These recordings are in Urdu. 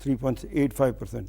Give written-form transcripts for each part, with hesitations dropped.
3.85%।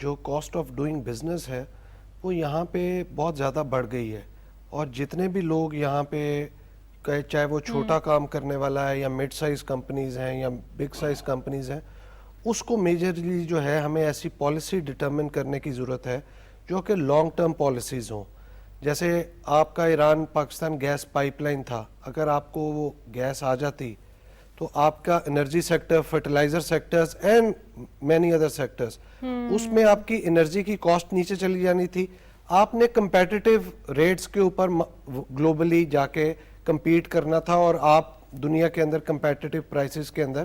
جو کاسٹ آف ڈوئنگ بزنس ہے وہ یہاں پہ بہت زیادہ بڑھ گئی ہے, اور جتنے بھی لوگ یہاں پہ چاہے وہ چھوٹا کام کرنے والا ہے یا مڈ سائز کمپنیز ہیں یا بگ سائز کمپنیز ہیں, اس کو میجرلی جو ہے ہمیں ایسی پالیسی ڈٹرمن کرنے کی ضرورت ہے جو کہ لانگ ٹرم پالیسیز ہوں. جیسے آپ کا Iran Pakistan gas pipeline تھا, اگر آپ کو وہ گیس آ جاتی تو آپ کا energy sector, fertilizer sectors and many other sectors, اس میں آپ کی انرجی کی کاسٹ نیچے چلی جانی تھی. آپ نے کمپیٹیٹیو ریٹس کے اوپر گلوبلی جا کے کمپیٹ کرنا تھا, اور آپ دنیا کے اندر کمپیٹیٹیو پرائسز کے اندر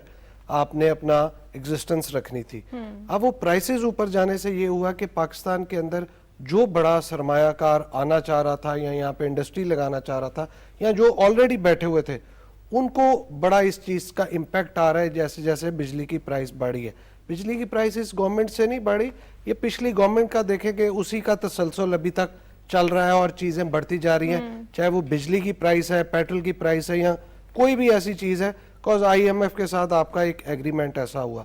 آپ نے اپنا ایگزسٹنس رکھنی تھی. اب وہ پرائسز اوپر جانے سے یہ ہوا کہ پاکستان کے اندر جو بڑا سرمایہ کار آنا چاہ رہا تھا یا یہاں پہ انڈسٹری لگانا چاہ رہا تھا یا جو آلریڈی بیٹھے ہوئے تھے, ان کو بڑا اس چیز کا امپیکٹ آ رہا ہے. جیسے جیسے بجلی کی پرائس بڑھی ہے, بجلی کی پرائس اس گورنمنٹ سے نہیں بڑھی, یہ پچھلی گورنمنٹ کا دیکھیں کہ اسی کا تسلسل ابھی تک چل رہا ہے اور چیزیں بڑھتی جا رہی ہیں, چاہے وہ بجلی کی پرائس ہے, پیٹرول کی پرائس ہے, یا کوئی بھی ایسی چیز ہے. کاز آئی ایم ایف کے ساتھ آپ کا ایک ایگریمنٹ ایسا ہوا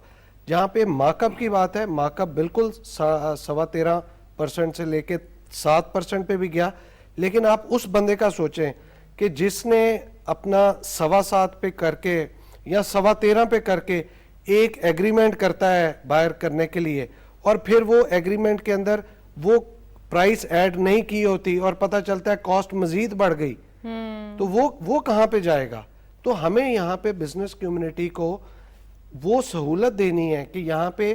جہاں پہ مارک اپ کی بات ہے, مارک اپ بالکل 13.25% سے لے کے 7% پہ بھی گیا. لیکن آپ اس بندے کا سوچیں کہ جس نے اپنا 7.25 پہ کر کے یا 13.25 پہ کر کے ایک ایگریمنٹ کرتا ہے بائر کرنے کے لیے, اور پھر وہ ایگریمنٹ کے اندر وہ پرائس ایڈ نہیں کی ہوتی اور پتہ چلتا ہے کاسٹ مزید بڑھ گئی, تو وہ کہاں پہ جائے گا. تو ہمیں یہاں پہ بزنس کمیونٹی کو وہ سہولت دینی ہے کہ یہاں پہ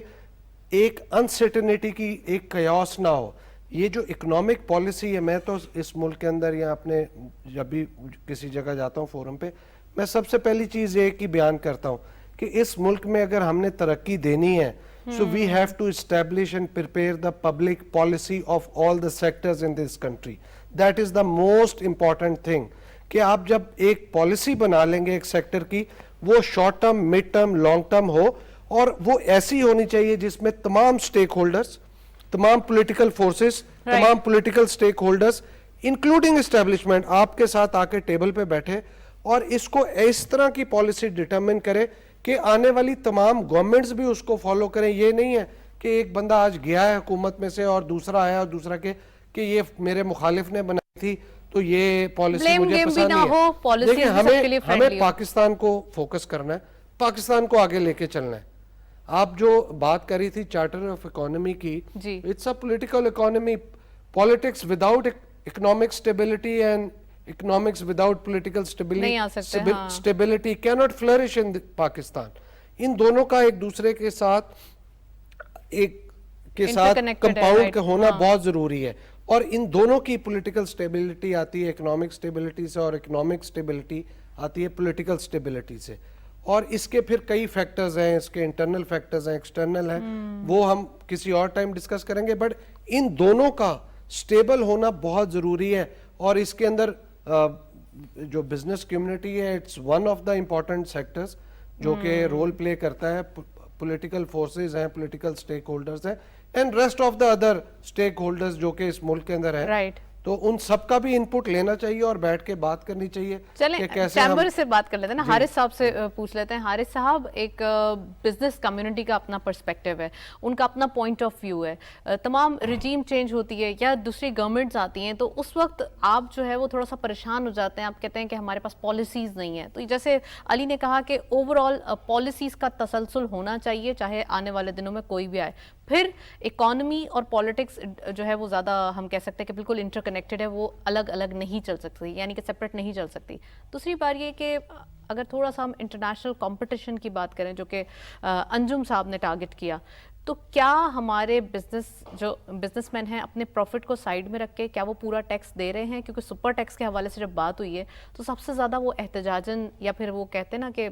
ایک انسرٹنٹی کی ایک قیاس نہ ہو. یہ جو اکنامک پالیسی ہے, میں تو اس ملک کے اندر یا اپنے جب بھی کسی جگہ جاتا ہوں فورم پہ, میں سب سے پہلی چیز ایک ہی بیان کرتا ہوں کہ اس ملک میں اگر ہم نے ترقی دینی ہے, so we have to establish and prepare the public policy of all the sectors in this country. That is the most important thing. کہ آپ جب ایک پالیسی بنا لیں گے ایک سیکٹر کی, وہ short term, mid term, long term ہو, اور وہ ایسی ہونی چاہیے جس میں تمام سٹیک ہولڈرز, تمام پولیٹیکل فورسز, تمام political stakeholders including establishment آپ کے ساتھ آ کے ٹیبل پہ بیٹھے اور اس کو اس طرح کی پالیسی ڈٹرمن کرے کہ آنے والی تمام گورنمنٹس بھی اس کو فالو کریں. یہ نہیں ہے کہ ایک بندہ آج گیا ہے حکومت میں سے اور دوسرا آیا اور دوسرا کہ یہ میرے مخالف نے بنائی تھی تو یہ پالیسی مجھے پسند نہیں ہے. دیکھیں ہمیں پاکستان کو فوکس کرنا ہے, پاکستان کو آگے لے کے چلنا ہے. آپ جو بات کری تھی چارٹر آف اکانومی کی, it's a political economy. Politics without economic stability and economics without political stability cannot flourish in Pakistan. ان دونوں کا ایک دوسرے کے ساتھ کمپاؤنڈ ہونا بہت ضروری ہے, اور ان دونوں کی پولیٹیکل سٹیبلٹی آتی ہے اکنامک سٹیبلٹی سے, اور اکنامک سٹیبلٹی آتی ہے پولیٹیکل سٹیبلٹی سے. اور اس کے پھر کئی فیکٹرز ہیں, اس کے انٹرنل فیکٹرز ہیں, ایکسٹرنل ہیں, وہ ہم کسی اور ٹائم ڈسکس کریں گے. بٹ ان دونوں کا سٹیبل ہونا بہت ضروری ہے, اور اس کے اندر جو بزنس کمیونٹی ہے it's one of the important sectors جو کہ رول پلے کرتا ہے. پولیٹیکل فورسز ہیں, پولیٹیکل سٹیک ہولڈرز ہیں, and rest of the other stakeholders جو کہ اس ملک کے اندر ہیں. تو ان سب کا بھی انپٹ لینا چاہیے اور بیٹھ کے بات کرنی چاہیے. چلیں چیمبر سے بات کر لیتے ہیں نا, حارث صاحب سے پوچھ لیتے ہیں. حارث صاحب, ایک بزنس کمیونٹی کا اپنا پرسپیکٹیو ہے, ان کا اپنا پوائنٹ آف ویو ہے. تمام رجیم چینج ہوتی ہے یا دوسری گورنمنٹس آتی ہیں تو اس وقت آپ جو ہے وہ تھوڑا سا پریشان ہو جاتے ہیں, آپ کہتے ہیں کہ ہمارے پاس پالیسیز نہیں ہیں. تو جیسے علی نے کہا کہ اوور آل پالیسیز کا تسلسل ہونا چاہیے چاہے آنے والے دنوں میں کوئی بھی آئے. پھر اکانومی اور پالیٹکس جو ہے وہ زیادہ ہم کہہ سکتے ہیں کہ بالکل انٹر کنیکٹڈ ہے, وہ الگ الگ نہیں چل سکتی, یعنی کہ سیپریٹ نہیں چل سکتی. دوسری بات یہ کہ اگر تھوڑا سا ہم انٹرنیشنل کمپٹیشن کی بات کریں جو کہ انجم صاحب نے ٹارگٹ کیا, تو کیا ہمارے بزنس مین ہیں اپنے پروفٹ کو سائیڈ میں رکھ کے کیا وہ پورا ٹیکس دے رہے ہیں؟ کیونکہ سپر ٹیکس کے حوالے سے جب بات ہوئی ہے تو سب سے زیادہ وہ احتجاجن یا پھر وہ کہتے ہیں نا کہ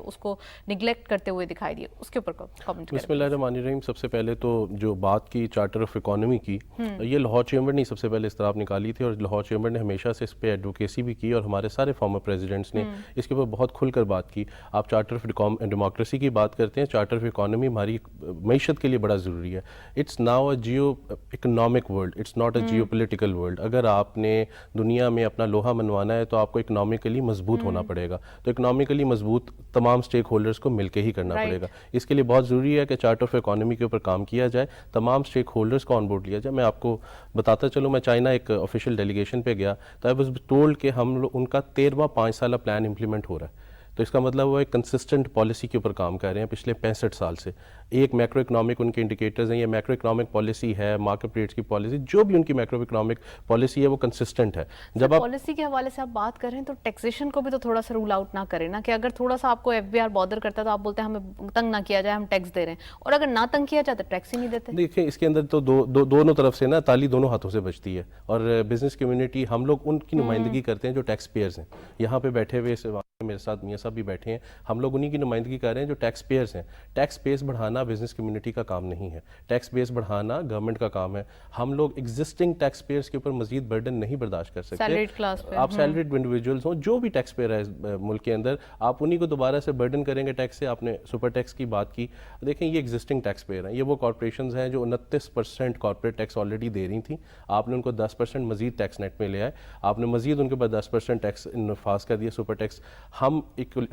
اس کو نگلیکٹ کرتے ہوئے دکھائی دیے, اس کے اوپر کامنٹ کریں. بسم اللہ الرحمن الرحیم. سب سے پہلے تو جو بات کی چارٹر آف اکانومی کی, یہ لاہور چیمبر نے سب سے پہلے اس طرح نکالی تھی, اور لاہور چیمبر نے ہمیشہ سے اس پہ ایڈوکیسی بھی کی, اور ہمارے سارے فارمر پریزیڈنٹس نے اس کے اوپر بہت کھل کر بات کی. آپ چارٹر آف ڈیموکریسی کی بات کرتے ہیں, چارٹر آف اکانومی ہماری معیشت معیشت کے لیے بڑا ضروری ہے. It's now a geo economic world, it's not a geo political world. اگر آپ نے دنیا میں اپنا لوہا منوانا ہے تو آپ کو اکنامکلی مضبوط ہونا پڑے گا. تو اکنامکلی مضبوط تمام اسٹیک ہولڈرس کو مل کے ہی کرنا پڑے گا. اس کے لیے بہت ضروری ہے کہ چارٹر آف اکانومی کے اوپر کام کیا جائے, تمام اسٹیک ہولڈرس کو آن بورڈ لیا جائے. میں آپ کو بتاتا چلوں, میں چائنا ایک آفیشیل ڈیلیگیشن پہ گیا تو آئی واز ٹولڈ کہ ہم لوگ ان کا 13واں 5 سالہ پلان امپلیمنٹ ہو رہا ہے. تو اس کا مطلب وہ ایک کنسسٹنٹ پالیسی کے اوپر کام کر رہے ہیں پچھلے 65 سال سے. ایک میکرو اکنامک ان کے انڈیکیٹرز ہیں, یہ میکرو اکنامک پالیسی ہے, مارکیٹ ریٹس کی پالیسی, جو بھی ان کی میکرو اکنامک پالیسی ہے وہ کنسسٹنٹ ہے. جب آپ پالیسی کے حوالے سے آپ بات کر رہے ہیں تو ٹیکسیشن کو بھی تو تھوڑا سا رول آؤٹ نہ کریں نا, کہ اگر تھوڑا سا آپ کو ایف بی آر بادر کرتا ہے تو آپ بولتے ہیں ہمیں تنگ نہ کیا جائے, ہم ٹیکس دے رہے ہیں, اور اگر نہ تنگ کیا جائے تو ٹیکس ہی نہیں دیتے. دیکھیں اس کے اندر تو دونوں طرف سے نا تالی دونوں ہاتھوں سے بجتی ہے. اور بزنس کمیونٹی ہم لوگ ان کی نمائندگی کرتے ہیں جو ٹیکس پیئرز ہیں. یہاں پہ بیٹھے ہوئے میرے ساتھ میاں صاحب بھی بیٹھے ہیں, ہم لوگ انہی کی نمائندگی کر رہے ہیں جو ٹیکس پیئرز ہیں. ٹیکس بیس بڑھانا بزنس کمیونٹی کا کام نہیں ہے, ٹیکس بیس بڑھانا گورنمنٹ کا کام ہے. ہم لوگ ایگزسٹنگ ٹیکس پیئرز کے اوپر مزید برڈن نہیں برداشت کر سکتے. سیلریڈ کلاس پہ آپ سیلریڈ انڈیویجولز ہوں, جو بھی ٹیکس پیئر ہے ملک کے اندر, آپ انہی کو دوبارہ سے برڈن کریں گے ٹیکس سے. آپ نے سپر ٹیکس کی بات کی, دیکھیں یہ ایگزسٹنگ ٹیکس پیئر ہیں, یہ وہ کارپوریشنز ہیں جو 29% کارپوریٹ ٹیکس آلریڈی دے رہی تھیں. آپ نے ان کو 10% مزید ٹیکس نیٹ میں لے آئے, آپ نے مزید ان کے بعد 10% ٹیکس نفاذ کر دیا, سپر ٹیکس. ہم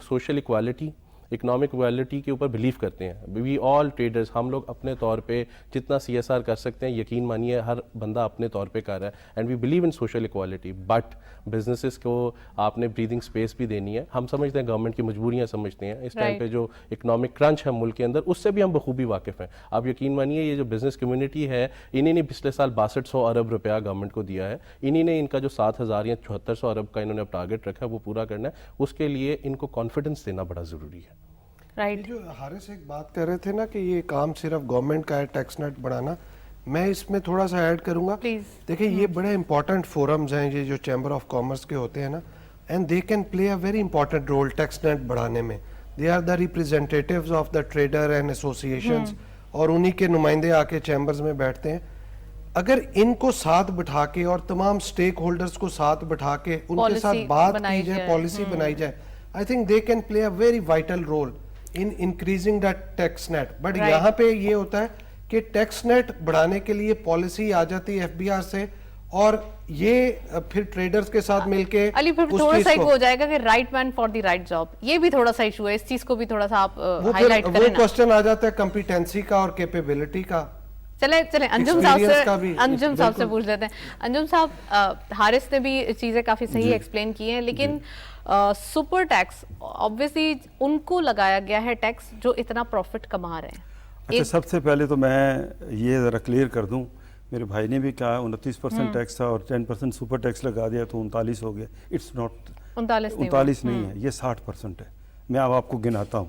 سوشل ایکوالٹی, اکنامک ایکوالٹی کے اوپر بلیو کرتے ہیں. وی آل ٹریڈرز, ہم لوگ اپنے طور پہ جتنا سی ایس آر کر سکتے ہیں, یقین مانیے ہر بندہ اپنے طور پہ کر رہا ہے, and we believe in social equality. But businesses کو آپ نے بریدنگ اسپیس بھی دینی ہے. ہم سمجھتے ہیں گورنمنٹ کی مجبوریاں سمجھتے ہیں, اس ٹائم پہ جو اکنامک کرنچ ہے ملک کے اندر, اس سے بھی ہم بخوبی واقف ہیں. آپ یقین مانیے یہ جو بزنس کمیونٹی ہے, انہی نے پچھلے سال 6200 ارب روپیہ گورنمنٹ کو دیا ہے. انہی نے ان کا جو 7000 یا 7400 ارب کا انہوں نے ٹارگٹ رکھا ہے وہ پورا کرنا ہے. اس کے لیے ان کو کانفیڈنس دینا بڑا ضروری ہے. رائٹ. جو حارث ایک بات کر رہے تھے نا کہ یہ کام صرف گورنمنٹ کا ہے ٹیکس نیٹ بڑھانا, میں اس میں تھوڑا سا ایڈ کروں گا. دیکھیں یہ بڑے امپورٹنٹ فورمز ہیں یہ جو چیمبر آف کامرس کے ہوتے ہیں نا, and they can play a very important role tax net بڑھانے میں. They are the representatives of the trader and associations, اور انہی کے نمائندے آ کے چیمبرز میں بیٹھتے ہیں. اگر ان کو ساتھ بٹھا کے اور تمام اسٹیک ہولڈرز کو ساتھ بٹھا کے ان کے ساتھ بات کی جائے, پالیسی بنائی جائے, I think they can play a very vital role in increasing the tax net. But یہاں پہ یہ ہوتا ہے کہ ٹیکس نیٹ بڑھانے کے لیے پالیسی آ جاتی ہے ایف بی آر سے, اور یہ پھر ٹریڈرز کے ساتھ مل کے علی پھر تھوڑا سا ایک ہو جائے گا کہ right man for the right job, یہ بھی تھوڑا سا ایشو ہے, اس چیز کو بھی تھوڑا سا آپ ہائی لائٹ کریں نا. وہ کوسچن آ جاتا ہے کمپیٹنسی کا اور کیپیبلٹی کا. چلیں انجم صاحب سے پوچھ لیتے ہیں. انجم صاحب, حارث نے بھی چیزیں کافی صحیح ایکسپلین کی ہیں, لیکن سپر ٹیکس آبویسلی ان کو لگایا گیا ہے ٹیکس جو اتنا پروفٹ کما رہے ہیں. اچھا, سب سے پہلے تو میں یہ ذرا کلیئر کر دوں, میرے بھائی نے بھی کہا 29% ٹیکس تھا اور 10% سپر ٹیکس لگا دیا تو 39 ہو گیا. اٹس ناٹ 39 نہیں ہے, یہ 60% ہے. میں اب آپ کو گناتا ہوں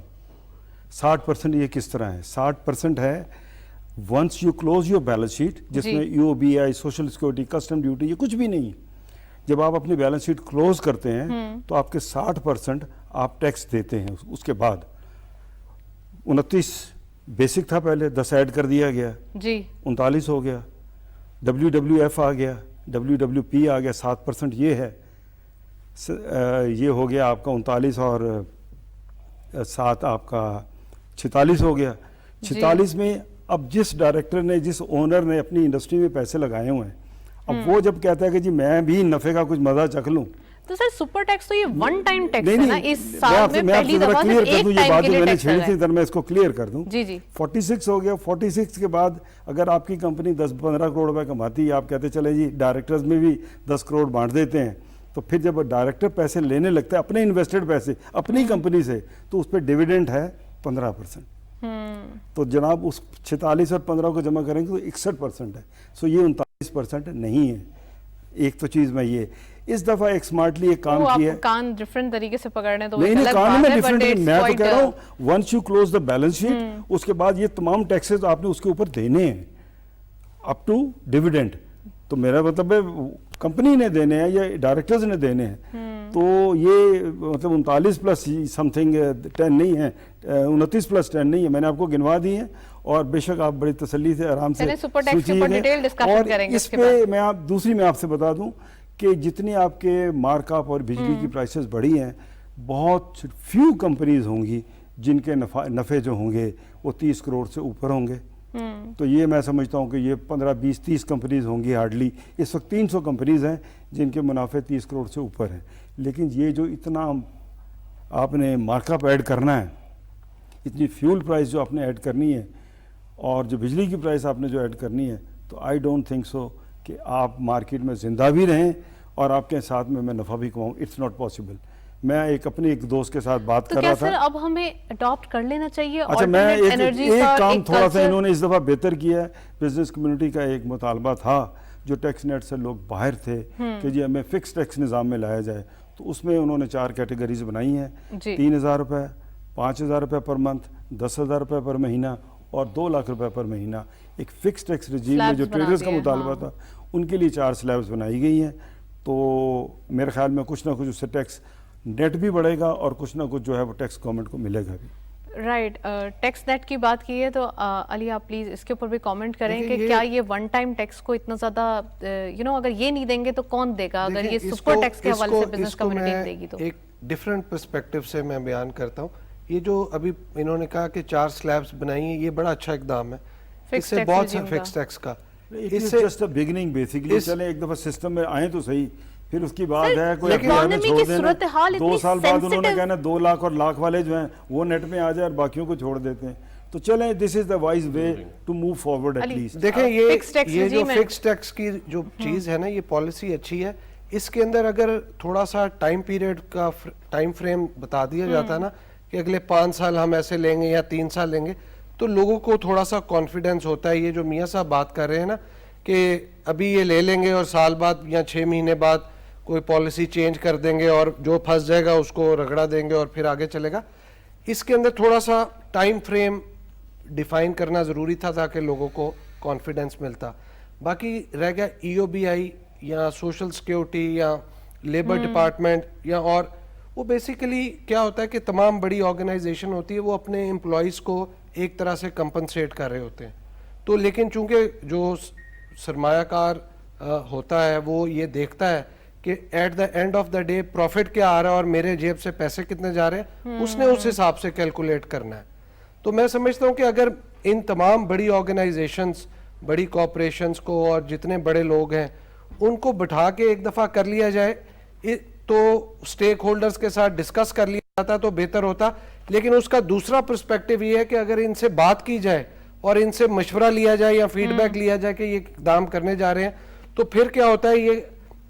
60% یہ کس طرح ہے. 60% ہے once you close your balance sheet, جس میں U O B I, social security, custom duty, یہ کچھ بھی نہیں ہے. جب آپ اپنی بیلنس شیٹ کلوز کرتے ہیں تو آپ کے 60% آپ ٹیکس دیتے ہیں. اس کے بعد 29 بیسک تھا, پہلے 10 ایڈ کر دیا گیا, جی 39 ہو گیا. WWF آ گیا, WWP آ گیا, 7% یہ ہے, یہ ہو گیا آپ کا 39 اور 7 آپ کا 46 ہو گیا. 46 میں اب جس ڈائریکٹر نے, جس اونر نے اپنی انڈسٹری میں پیسے لگائے ہوئے ہیں, اب وہ جب کہتا ہے کہ جی میں بھی نفع کا کچھ مزہ چکھ لوں, تو سر سپر ٹیکس تو یہ ون ٹائم ٹیکس ہے نا, اس سال میں پہلی دفعہ صرف ایک ٹائم کے لیے ٹیکس ہے. میں اس کو کلیئر کر دوں. جی جی 46 ہو گیا. 46 کے بعد اگر آپ کی کمپنی 10-15 کروڑ روپے کماتی ہے, آپ کہتے چلے جی ڈائریکٹرز میں بھی 10 کروڑ بانٹ دیتے ہیں, تو پھر جب ڈائریکٹر پیسے لینے لگتا ہے اپنے انویسٹڈ پیسے اپنی کمپنی سے, تو اس پہ ڈیویڈنڈ ہے 15%. تو جناب اس 46 اور 15 کو جمع کریں گے تو 61% ہے. سو یہ 39% نہیں ہے. ایک تو چیز میں یہ اس دفعہ ایک سمارٹلی ایک کام کیا ہے. کان ڈیفرنٹ طریقے سے پکڑنے تو نہیں کان میں ڈیفرنٹ, میں تو کہہ رہا ہوں once you close the balance sheet, اس کے بعد یہ تمام ٹیکسز آپ نے اس کے اوپر دینے ہیں اپ ٹو ڈیویڈنڈ. تو میرا مطلب ہے کمپنی نے دینے ہیں یا ڈائریکٹرز نے دینے ہیں. تو یہ مطلب 39 پلس سم تھنگ 10 نہیں ہے, 29 پلس 10 نہیں ہے. میں نے آپ کو گنوا دی ہیں, اور بے شک آپ بڑی تسلی سے آرام سے سوچیے. اور اس پہ میں دوسری میں آپ سے بتا دوں کہ جتنی آپ کے مارک اپ اور بجلی کی پرائسز بڑھی ہیں, بہت فیو کمپنیز ہوں گی جن کے نفع جو ہوں گے وہ 30 کروڑ سے اوپر ہوں گے. تو یہ میں سمجھتا ہوں کہ یہ 15 20 30 کمپنیز ہوں گی ہارڈلی. اس وقت 300 کمپنیز ہیں جن کے منافع 30 کروڑ سے اوپر ہیں. لیکن یہ جو اتنا آپ نے مارک اپ ایڈ کرنا ہے, اتنی فیول پرائس جو آپ نے ایڈ کرنی ہے, اور جو بجلی کی پرائس آپ نے جو ایڈ کرنی ہے, تو آئی ڈونٹ تھنک سو کہ آپ مارکیٹ میں زندہ بھی رہیں اور آپ کے ساتھ میں نفع بھی کماؤں. It's not possible. میں اپنے ایک دوست کے ساتھ بات تو کر کیا رہا تھا. سر اب ہمیں اڈاپٹ کر لینا چاہیے اچھا, میں alternate energies ایک کا کام ایک تھوڑا سا culture؟ انہوں نے اس دفعہ بہتر کیا ہے. بزنس کمیونٹی کا ایک مطالبہ تھا جو ٹیکس نیٹ سے لوگ باہر تھے کہ جی ہمیں فکس ٹیکس نظام میں لایا جائے. تو اس میں انہوں نے 4 کیٹیگریز بنائی ہیں, جی 3,000 روپے, 5,000 روپے پر منتھ, 10,000 روپے پر مہینہ اور 2 لاکھ روپے پر مہینہ. ایک فکس ٹیکس رجیم میں جو Slabs بنا ٹریڈرز کا دیے، مطالبہ ہاں. تھا, ان کے لیے 4 سلیبس بنائی گئی ہیں. تو میرے خیال میں کچھ نہ کچھ اس سے ٹیکس نیٹ بھی بڑھے گا اور کچھ نہ کچھ جو ہے وہ ٹیکس گورنمنٹ کو ملے گا بھی. رائٹ. ٹیکس نیٹ کی بات کی ہے تو علی آپ پلیز اس کے اوپر بھی کامنٹ کریں کہ دیکھیں کیا یہ ون ٹائم ٹیکس کو اتنا زیادہ اگر یہ نہیں دیں گے تو کون دے گا؟ اگر یہ سپر ٹیکس کے حوالے سے بزنس کمیونٹی دے گی تو ایک ڈیفرنٹ پرسپیکٹو سے میں بیان کرتا ہوں. یہ جو ابھی انہوں نے کہا کہ 4 سلیبس بنائی ہیں, یہ بڑا اچھا اقدام ہے. اس سے بہت سا فکس ٹیکس کا اس سے جسٹ بگننگ بیسکلی. چلیں ایک دفعہ سسٹم میں آئیں تو صحیح, پھر اس کی بات ہے کوئی لیکن اپنے economy چھوڑ کی دینا. صورتحال 2 اتنی سال بعد انہوں نے sensitive- کہنا 2 لاکھ اور لاکھ والے جو ہیں وہ نیٹ میں آ جائے اور باقیوں کو چھوڑ دیتے ہیں. تو چلیں this is the wise way to move forward at least. دیکھیں fixed tax یہ جو regime ہے. فکس ٹیکس کی جو چیز ہے نا, یہ پالیسی اچھی ہے. اس کے اندر اگر تھوڑا سا ٹائم پیریڈ کا ٹائم فریم بتا دیا جاتا ہے نا کہ اگلے 5 سال ہم ایسے لیں گے یا 3 سال لیں گے, تو لوگوں کو تھوڑا سا کانفیڈنس ہوتا ہے. یہ جو میاں صاحب بات کر رہے ہیں نا کہ ابھی یہ لے لیں گے اور سال بعد یا 6 مہینے بعد کوئی پالیسی چینج کر دیں گے اور جو پھنس جائے گا اس کو رگڑا دیں گے اور پھر آگے چلے گا. اس کے اندر تھوڑا سا ٹائم فریم ڈیفائن کرنا ضروری تھا تاکہ لوگوں کو کانفیڈنس ملتا. باقی رہ گیا EOBI یا سوشل سیکیورٹی یا لیبر ڈپارٹمنٹ یا اور, وہ بیسیکلی کیا ہوتا ہے کہ تمام بڑی آرگنائزیشن ہوتی ہے وہ اپنے امپلائیز کو ایک طرح سے کمپنسیٹ کر رہے ہوتے ہیں. تو لیکن چونکہ جو سرمایہ کار ہوتا ہے وہ یہ دیکھتا ہے کہ at the end of the day profit کیا آ رہا ہے اور میرے جیب سے پیسے کتنے جا رہے ہیں, اس نے اس حساب سے کیلکولیٹ کرنا ہے. تو میں سمجھتا ہوں کہ اگر ان تمام بڑی آرگنائزیشنز, بڑی کارپوریشنز کو اور جتنے بڑے لوگ ہیں ان کو بٹھا کے ایک دفعہ کر لیا جائے تو اسٹیک ہولڈرز کے ساتھ ڈسکس کر لیا جاتا تو بہتر ہوتا. لیکن اس کا دوسرا پرسپیکٹو یہ ہے کہ اگر ان سے بات کی جائے اور ان سے مشورہ لیا جائے یا فیڈ بیک لیا جائے کہ یہ اقدام کرنے جا رہے ہیں, تو پھر کیا ہوتا ہے, یہ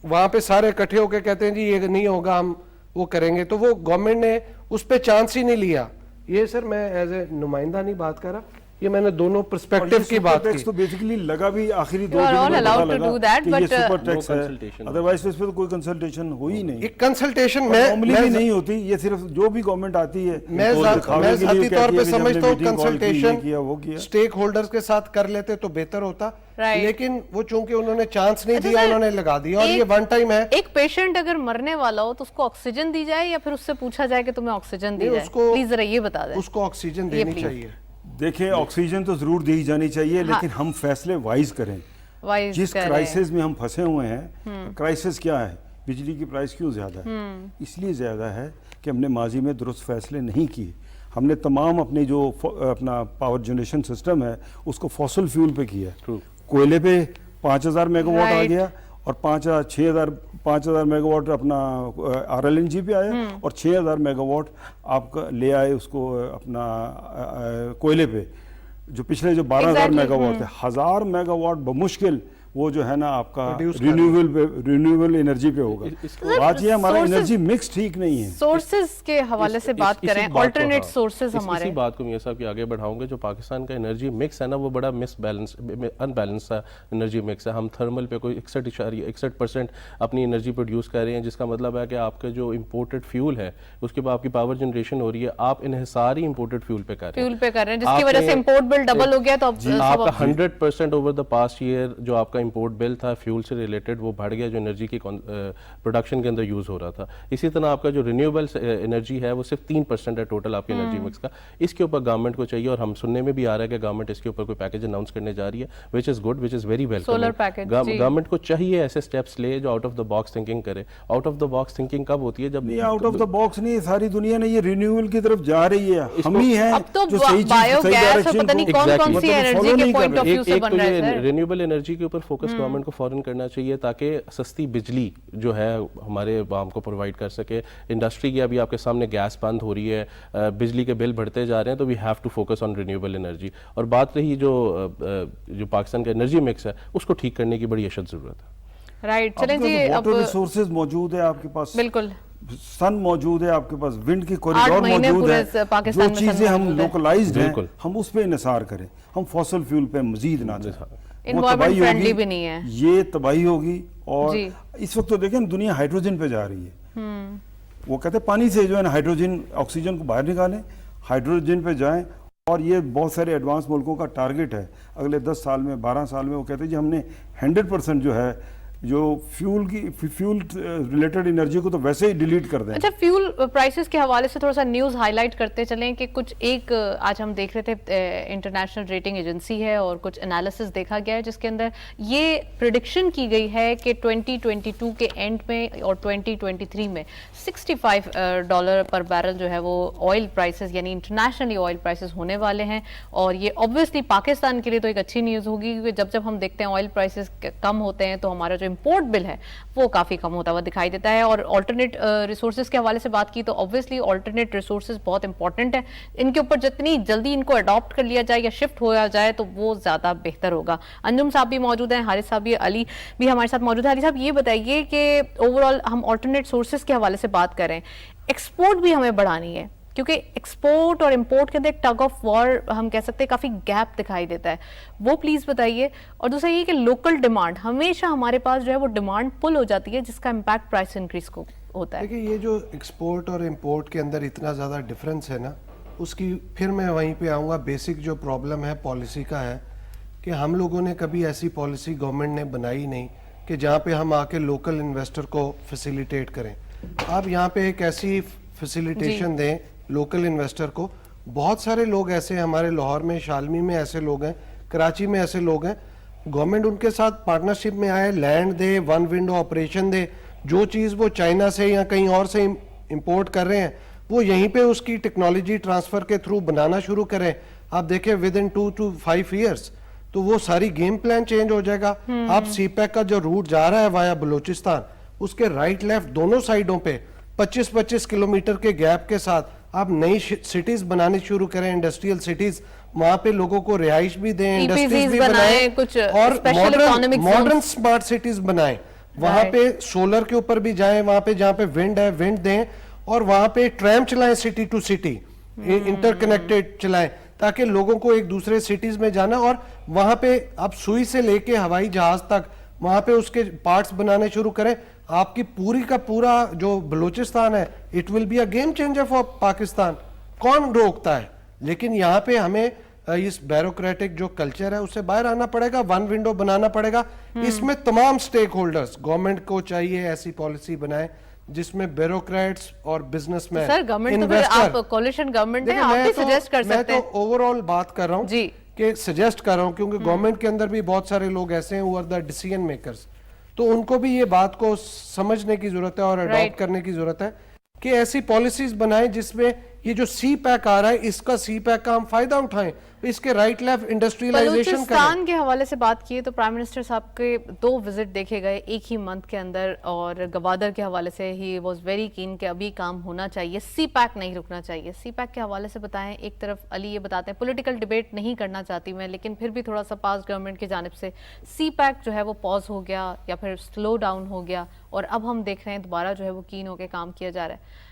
وہاں پہ سارے اکٹھے ہو کے کہتے ہیں جی یہ نہیں ہوگا, ہم وہ کریں گے. تو وہ گورنمنٹ نے اس پہ چانس ہی نہیں لیا. یہ سر میں ایز اے نمائندہ نہیں بات کر رہا, یہ میں نے دونوں پرسپیکٹو کی بات کی. تو بیسیکلی لگا بھی آخری 2 You are دنوں all میں allowed پتہ to do لگا that, کہ یہ but, سپر ٹیکس ہے. consultation. ادروائز اس پہ تو کوئی کنسلٹیشن ہوئی نہیں. ایک کنسلٹیشن نارملی بھی نہیں ہوتی. یہ صرف جو بھی گورنمنٹ آتی ہے میں ذاتی طور پہ سمجھتا ہوں کنسلٹیشن کیا. اسٹیک ہولڈرز کے ساتھ کر لیتے تو بہتر ہوتا. لیکن وہ چونکہ انہوں نے چانس نہیں دیا, انہوں نے لگا دیا, اور یہ ون ٹائم ہے. ایک پیشنٹ اگر مرنے والا ہو تو اس کو آکسیجن دی جائے یا پھر اس سے پوچھا جائے کہ تمہیں آکسیجن دی جائے؟ پلیز ذرا یہ بتا دیں. اس کو آکسیجن دینی چاہیے. دیکھیں آکسیجن تو ضرور دی جانی چاہیے, لیکن ہم فیصلے وائز کریں. جس کرائسس میں ہم پھنسے ہوئے ہیں, کرائسس کیا ہے, بجلی کی پرائس کیوں زیادہ ہے؟ اس لیے زیادہ ہے کہ ہم نے ماضی میں درست فیصلے نہیں کیے. ہم نے تمام اپنی جو اپنا پاور جنریشن سسٹم ہے اس کو فوسل فیول پہ کیا. کوئلے پہ 5,000 میگا واٹ آ گیا اور 5,000 میگا واٹ اپنا RLNG پہ آیا اور 6,000 میگا واٹ آپ کا لے آئے اس کو اپنا کوئلے پہ, جو پچھلے جو 12,000 میگا واٹ تھے. 1,000 میگا واٹ بمشکل وہ جو ہے نا آپ کا رینیویبل انرجی پہ ہوگا. بات یہ ہمارا انرجی مکس ٹھیک نہیں ہے. سورسز کے حوالے سے بات کریں, آلٹرنیٹ سورسز ہمارے. اسی بات کو میاں صاحب کے آگے بڑھاؤں گے. جو پاکستان کا انرجی مکس ہے نا وہ بڑا ان بیلنس انرجی مکس ہے. ہم تھرمل پہ کوئی 61% اپنی انرجی پروڈیوس کر رہے ہیں, جس کا مطلب ہے کہ آپ کا جو امپورٹڈ فیول ہے اس کے بعد آپ کی پاور جنریشن ہو رہی ہے, آپ انحصاری امپورٹڈ فیول پہ کر رہے ہیں, جس کی وجہ سے امپورٹ بل ڈبل ہو گیا. تو آپ کا 100% اوور دا پاسٹ ایئر جو آپ کا امپورٹ بل تھا فیول سے ریلیٹڈ وہ بڑھ گیا جو انرجی کی پروڈکشن کے اندر یوز ہو رہا تھا. اسی طرح آپ کا جو رینیویبل انرجی ہے وہ صرف 3% ہے ٹوٹل آپ کے انرجی مکس کا. اس کے اوپر گورنمنٹ کو چاہیے, اور ہم سننے میں بھی آ رہا ہے کہ گورنمنٹ اس کے اوپر کوئی پیکج اناؤنس کرنے جا رہی ہے, which is good, which is very welcome. Solar package government کو چاہیے ایسے اسٹیپس لے جو out of the box thinking کرے. Out of the box thinking کب ہوتی ہے جب نہیں, آؤٹ آف دا باکس نہیں, ساری دنیا نے یہ رینیویبل کی طرف جا رہی ہے, ہم ہی ہیں اب تو جو صحیح بایو صحیح گیس اور ڈائریکشن پتہ نہیں کون کون سی انرجی کے پوائنٹ آف ویو سے بن رہا ہے سر. رینیویبل انرجی کے اوپر فوکس گورنمنٹ کو فوراً کرنا چاہیے تاکہ سستی بجلی جو ہے ہمارے عوام کو پرووائڈ کر سکے. انڈسٹری کی ابھی آپ کے سامنے گیس بند ہو رہی ہے, بجلی کے بل بڑھتے جا رہے ہیں, تو we have to focus on renewable energy. اور بات رہی جو پاکستان کا انرجی مکس ہے اس کو ٹھیک کرنے کی بڑی اشد ضرورت ہے. رائٹ, چلیں جی. اب واٹر ریسورسز موجود ہے آپ کے پاس, بالکل سن موجود ہے آپ کے پاس, ونڈ کی کوریڈور موجود ہے, جو چیزیں ہم لوکلائزڈ ہیں ہم اس پہ انحصار کریں, ہم فوسل فیول پہ مزید نہ جائیں. انوائرمنٹ فرینڈلی بھی نہیں ہے, یہ تباہی ہوگی. اور اس وقت تو دیکھیں دنیا ہائیڈروجن پہ جا رہی ہے. وہ کہتے ہیں پانی سے جو ہے نا ہائیڈروجن آکسیجن کو باہر نکالیں, ہائیڈروجن پہ جائیں. اور یہ بہت سارے ایڈوانس ملکوں کا ٹارگٹ ہے اگلے 10 سال میں 12 سال میں. وہ کہتے ہیں جی ہم نے 100% جو ہے جو فیول ریلیٹڈ انرجی کو تو ویسے ہی ڈیلیٹ کر دیں. اچھا, فیول پرائسز کے حوالے سے تھوڑا سا نیوز ہائی لائٹ کرتے چلیں کہ کچھ ایک آج ہم دیکھ رہے تھے انٹرنیشنل ریٹنگ ایجنسی ہے اور کچھ انالیسس دیکھا گیا ہے جس کے اندر یہ پریڈکشن کی گئی ہے کہ 2022 کے اینڈ میں اور 2023 میں $65 پر بیرل جو ہے وہ آئل پرائسز یعنی انٹرنیشنلی آئل پرائسز ہونے والے ہیں. اور یہ اوبویسلی پاکستان کے لیے تو ایک اچھی نیوز ہوگی کیونکہ جب ہم دیکھتے ہیں آئل پرائسز کم ہوتے ہیں تو ہمارا جو امپورٹ بل ہے وہ کافی کم ہوتا ہوا دکھائی دیتا ہے. اور آلٹرنیٹ ریسورسز کے حوالے سے بات کی تو obviously آلٹرنیٹ ریسورسز بہت امپورٹنٹ ہے, ان کے اوپر جتنی جلدی ان کو اڈاپٹ کر لیا جائے یا شفٹ ہوا جائے تو وہ زیادہ بہتر ہوگا. انجم صاحب بھی موجود ہیں, حارث صاحب بھی, علی بھی ہمارے ساتھ موجود ہے. علی صاحب یہ بتائیے کہ اوور آل ہم آلٹرنیٹ سورسز کے حوالے سے بات کریں, ایکسپورٹ بھی ہمیں بڑھانی ہے کیونکہ ایکسپورٹ اور امپورٹ کے اندر ایک ٹگ آف وار ہم کہہ سکتے ہیں کافی گیپ دکھائی دیتا ہے, وہ پلیز بتائیے. اور دوسرا یہ کہ لوکل ڈیمانڈ ہمیشہ ہمارے پاس جو ہے وہ ڈیمانڈ پل ہو جاتی ہے جس کا امپیکٹ پرائس انکریز کو ہوتا ہے. دیکھیں یہ جو ایکسپورٹ اور امپورٹ کے اندر اتنا زیادہ ڈفرینس ہے نا, اس کی پھر میں وہیں پہ آؤں گا. بیسک جو پرابلم ہے پالیسی کا ہے کہ ہم لوگوں نے کبھی ایسی پالیسی گورنمنٹ نے بنائی نہیں کہ جہاں پہ ہم آ کے لوکل انویسٹر کو فیسیلیٹیٹ کریں. آپ یہاں پہ ایک ایسی فیسیلیٹیشن دیں لوکل انویسٹر کو. بہت سارے لوگ ایسے ہمارے لاہور میں, شالمی میں ایسے لوگ ہیں, کراچی میں ایسے لوگ ہیں, گورنمنٹ ان کے ساتھ پارٹنرشپ میں آئے, لینڈ دے, ون ونڈو آپریشن دے, جو چیز وہ چائنا سے یا کہیں اور سے امپورٹ کر رہے ہیں وہ یہیں پہ اس کی ٹیکنالوجی ٹرانسفر کے تھرو بنانا شروع کریں. آپ دیکھیں ود ان 2 to 5 years تو وہ ساری گیم پلان چینج ہو جائے گا. آپ سی پیک کا جو روٹ جا رہا ہے وایا بلوچستان, اس کے رائٹ لیفٹ دونوں سائڈوں پہ 25-25 کلومیٹر کے گیپ کے ساتھ آپ نئی سٹیز بنانی شروع کریں, انڈسٹریل سٹیز, وہاں پہ لوگوں کو رہائش بھی دیں, انڈسٹریز بھی بنائیں اور ماڈرن سمارٹ سٹیز بنائیں. وہاں پہ سولر کے اوپر بھی جائیں, وہاں پہ جہاں پہ ونڈ ہے ونڈ دیں, اور وہاں پہ ٹریم چلائیں city to city, interconnected چلائیں تاکہ لوگوں کو ایک دوسرے سٹیز میں جانا. اور وہاں پہ آپ سوئی سے لے کے ہوائی جہاز تک وہاں پہ اس کے پارٹس بنانے شروع کریں. آپ کی پوری کا پورا جو بلوچستان ہے it will be a game changer for Pakistan. کون روکتا ہے؟ لیکن یہاں پہ ہمیں اس بیوروکریٹک جو کلچر ہے اس سے باہر آنا پڑے گا, ون ونڈو بنانا پڑے گا. اس میں تمام سٹیک ہولڈرز, گورنمنٹ کو چاہیے ایسی پالیسی بنائے جس میں بیوروکریٹس اور بزنس مین, سر گورنمنٹ تو آپ کولیشن گورنمنٹ ہے, آپ بھی سجیسٹ کر سکتے ہیں. میں تو اوور آل بات کر رہا ہوں جی کہ سجیسٹ کر رہا ہوں کیونکہ گورنمنٹ کے اندر بھی بہت سارے لوگ ایسے ہیں who are the decision makers, تو ان کو بھی یہ بات کو سمجھنے کی ضرورت ہے اور اڈاپٹ کرنے کی ضرورت ہے کہ ایسی پالیسیز بنائیں جس میں یہ جو سی پیک آ رہا ہے اس کا سی پیک کا ہم فائدہ اٹھائیں, اس کے رائٹ لیفٹ انڈسٹریلائزیشن کریں. بلوچستان کے حوالے سے بات کیے تو پرائم منسٹر صاحب کے 2 وزٹ دیکھے گئے ایک ہی منتھ کے اندر, اور گوادر کے حوالے سے ہی واز ویری کین کہ ابھی کام ہونا چاہیے, سی پیک نہیں رکنا چاہیے. سی پیک کے حوالے سے بتائیں. ایک طرف علی یہ بتاتے ہیں پولیٹیکل ڈیبیٹ نہیں کرنا چاہتی میں, لیکن پھر بھی تھوڑا سا پاس گورنمنٹ کی جانب سے سی پیک جو ہے وہ پاز ہو گیا یا پھر سلو ڈاؤن ہو گیا, اور اب ہم دیکھ رہے ہیں دوبارہ جو ہے وہ کین ہو کے کام کیا جا رہا ہے.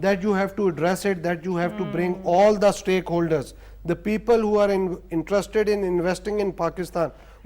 that you have to address it, that you have to bring all the stakeholders, the people who are interested in investing in Pakistan,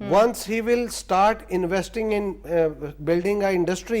once he will start investing in building a industry,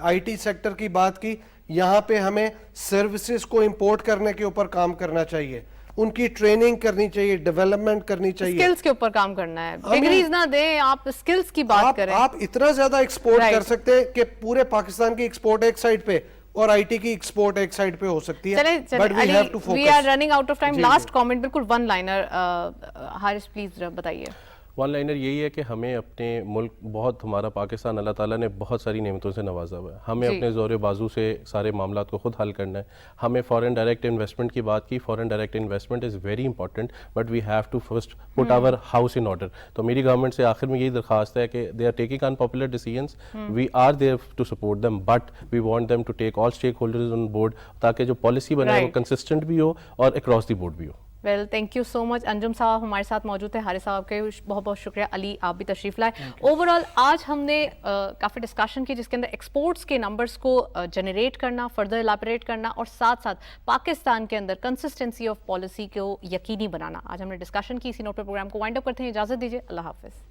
I T sector کی بات کی, یہاں پہ ہمیں سروسز کو امپورٹ کرنے کے اوپر کام کرنا چاہیے, ان کی ٹریننگ کرنی چاہیے, ڈیولپمنٹ کرنی چاہیے, اسکلز کے اوپر کام کرنا ہے, ڈگریز نہ دیں, آپ اسکلز کی بات کریں. آپ اتنا زیادہ ایکسپورٹ کر سکتے ہیں کہ پورے پاکستان کی ایکسپورٹ ایک سائڈ پہ اور آئی ٹی کی ایکسپورٹ ایک سائڈ پہ ہو سکتی ہے. But we have to focus. We are running out of time. Last comment بالکل ون لائنر, حارث پلیز بتائیے. ون لائنر یہی ہے کہ ہمیں اپنے ملک بہت, ہمارا پاکستان اللہ تعالیٰ نے بہت ساری نعمتوں سے نوازا ہوا ہے, ہمیں اپنے زور بازو سے سارے معاملات کو خود حل کرنا ہے. ہمیں فورن ڈائریکٹ انویسٹمنٹ کی بات کی, foreign direct investment is very important, but we have to first put our house in order. تو میری گورنمنٹ سے آخر میں یہی درخواست ہے کہ they are taking unpopular decisions, we are there to support them, but we want them to take all stakeholders on board, تاکہ جو پالیسی بنائے وہ کنسسٹنٹ بھی ہو اور اکراس دی بورڈ بھی ہو. ویل تھینک یو سو مچ. انجم صاحب ہمارے ساتھ موجود تھے, حارث صاحب کے بہت بہت شکریہ, علی آپ بھی تشریف لائے. اوور آل آج ہم نے کافی ڈسکشن کی جس کے اندر ایکسپورٹس کے نمبرز کو جنریٹ کرنا, فردر الیبوریٹ کرنا, اور ساتھ ساتھ پاکستان کے اندر کنسسٹنسی آف پالیسی کو یقینی بنانا. آج ہم نے ڈسکشن کی, اسی نوٹ پر پروگرام کو وائنڈ اپ کرتے ہیں. اجازت دیجیے, اللہ حافظ.